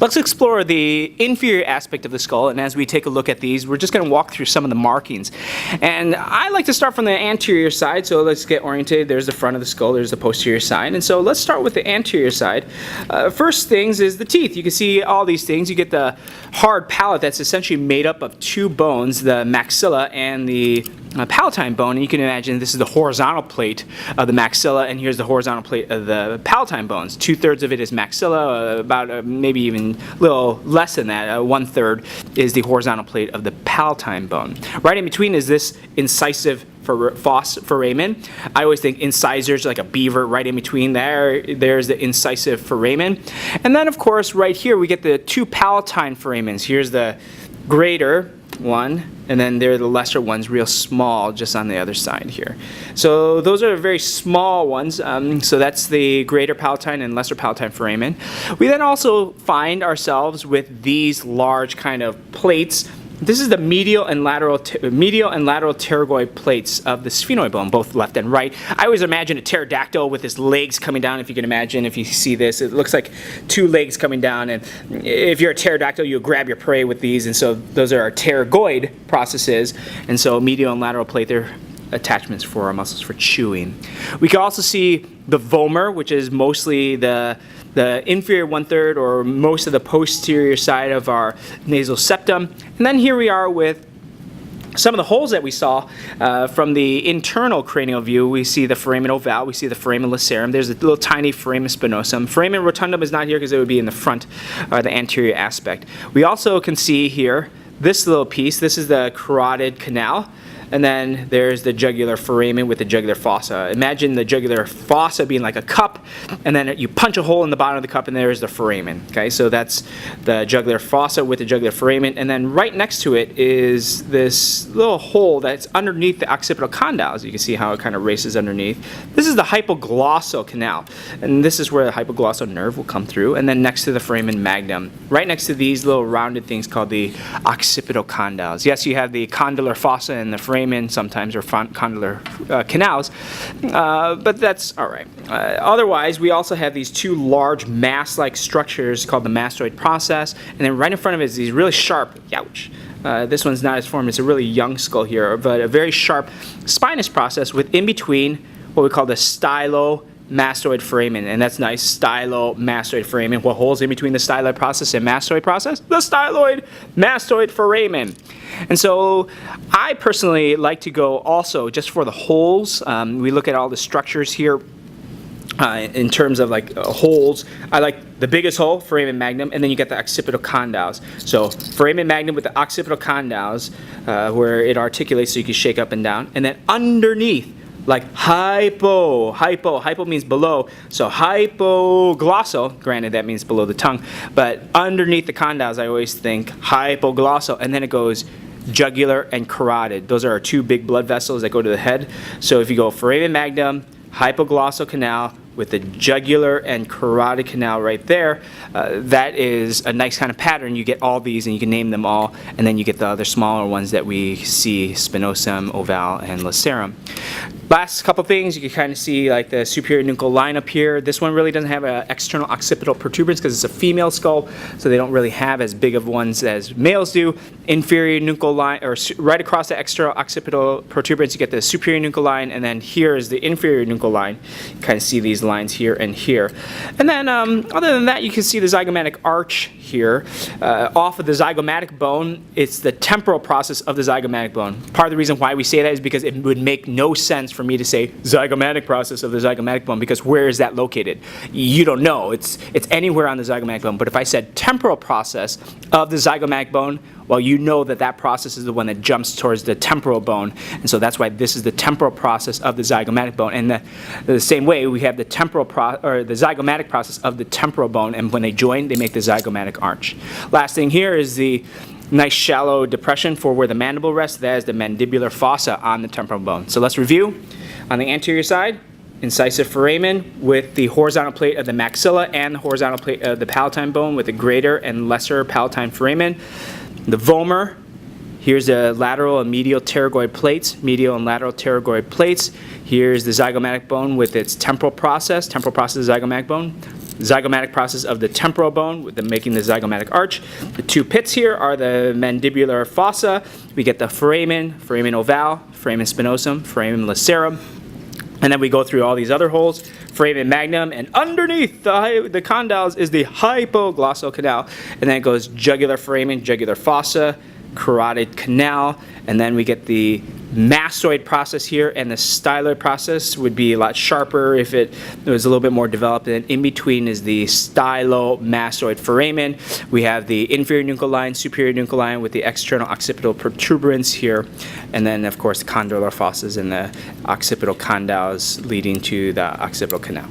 Let's explore the inferior aspect of the skull, and as we take a look at these, we're just going to walk through some of the markings. And I like to start from the anterior side, so let's get oriented. There's the front of the skull, there's the posterior side, and so let's start with the anterior side. First things is the teeth. You can see all these things. You get the hard palate that's essentially made up of two bones, the maxilla and the palatine bone, and you can imagine this is the horizontal plate of the maxilla, and here's the horizontal plate of the palatine bones. 2/3 of it is maxilla, about maybe even a little less than that, 1/3 is the horizontal plate of the palatine bone. Right in between is this incisive foramen. I always think incisors like a beaver right in between there. There's the incisive foramen. And then of course right here we get the two palatine foramens. Here's the greater one, and then there are the lesser ones, real small, just on the other side here. So those are very small ones. So that's the greater palatine and lesser palatine foramen. We then also find ourselves with these large kind of plates. This is the medial and lateral pterygoid plates of the sphenoid bone, both left and right. I always imagine a pterodactyl with his legs coming down. If you can imagine, if you see this, it looks like two legs coming down. And if you're a pterodactyl, you'll grab your prey with these. And so those are our pterygoid processes. And so medial and lateral plate, they're attachments for our muscles for chewing. We can also see the vomer, which is mostly the inferior 1/3 or most of the posterior side of our nasal septum. And then here we are with some of the holes that we saw from the internal cranial view. We see the foramen ovale, we see the foramen lacerum, there's a little tiny foramen spinosum. Foramen rotundum is not here because it would be in the front, the anterior aspect. We also can see here this little piece, this is the carotid canal. And then there's the jugular foramen with the jugular fossa. Imagine the jugular fossa being like a cup, and then you punch a hole in the bottom of the cup, and there's the foramen. Okay, so that's the jugular fossa with the jugular foramen, and then right next to it is this little hole that's underneath the occipital condyles. You can see how it kind of races underneath. This is the hypoglossal canal, and this is where the hypoglossal nerve will come through, and then next to the foramen magnum, right next to these little rounded things called the occipital condyles. Yes, you have the condylar fossa and the foramen sometimes, or condylar canals, but that's all right. Otherwise, we also have these two large mass-like structures called the mastoid process, and then right in front of it is these really sharp, ouch, this one's not as formed, it's a really young skull here, but a very sharp spinous process with in between what we call the stylomastoid foramen, and that's nice, stylomastoid foramen. What holes in between the styloid process and mastoid process? The styloid-mastoid foramen. And so I personally like to go also just for the holes. We look at all the structures here in terms of like holes. I like the biggest hole, foramen magnum, and then you get the occipital condyles. So foramen magnum with the occipital condyles where it articulates so you can shake up and down, and then underneath, like hypo means below, so hypoglossal, granted that means below the tongue, but underneath the condyles I always think hypoglossal, and then it goes jugular and carotid. Those are our two big blood vessels that go to the head. So if you go foramen magnum, hypoglossal canal with the jugular and carotid canal right there, that is a nice kind of pattern. You get all these and you can name them all, and then you get the other smaller ones that we see, spinosum, ovale, and lacerum. Last couple things, you can kind of see like the superior nuchal line up here. This one really doesn't have an external occipital protuberance because it's a female skull, so they don't really have as big of ones as males do. Inferior nuchal line, or right across the external occipital protuberance, you get the superior nuchal line, and then here is the inferior nuchal line. You kind of see these lines here and here. And then other than that, you can see the zygomatic arch here. Off of the zygomatic bone, it's the temporal process of the zygomatic bone. Part of the reason why we say that is because it would make no sense for me to say zygomatic process of the zygomatic bone, because where is that located? You don't know. It's anywhere on the zygomatic bone. But if I said temporal process of the zygomatic bone, well, you know that that process is the one that jumps towards the temporal bone, and so that's why this is the temporal process of the zygomatic bone. And the same way, we have the the zygomatic process of the temporal bone, and when they join, they make the zygomatic arch. Last thing here is the nice shallow depression for where the mandible rests. That is the mandibular fossa on the temporal bone. So let's review. On the anterior side, incisive foramen with the horizontal plate of the maxilla and the horizontal plate of the palatine bone with the greater and lesser palatine foramen. The vomer, here's the lateral and medial pterygoid plates, medial and lateral pterygoid plates. Here's the zygomatic bone with its temporal process of the zygomatic bone. zygomatic process of the temporal bone, with making the zygomatic arch. The two pits here are the mandibular fossa. We get the foramen ovale, foramen spinosum, foramen lacerum. And then we go through all these other holes, foramen magnum, and underneath the condyles is the hypoglossal canal. And then it goes jugular foramen, jugular fossa, carotid canal, and then we get the mastoid process here, and the styloid process would be a lot sharper if it was a little bit more developed. And in between is the stylomastoid foramen. We have the inferior nuchal line, superior nuchal line with the external occipital protuberance here, and then of course the condylar fossas and the occipital condyles leading to the occipital canal.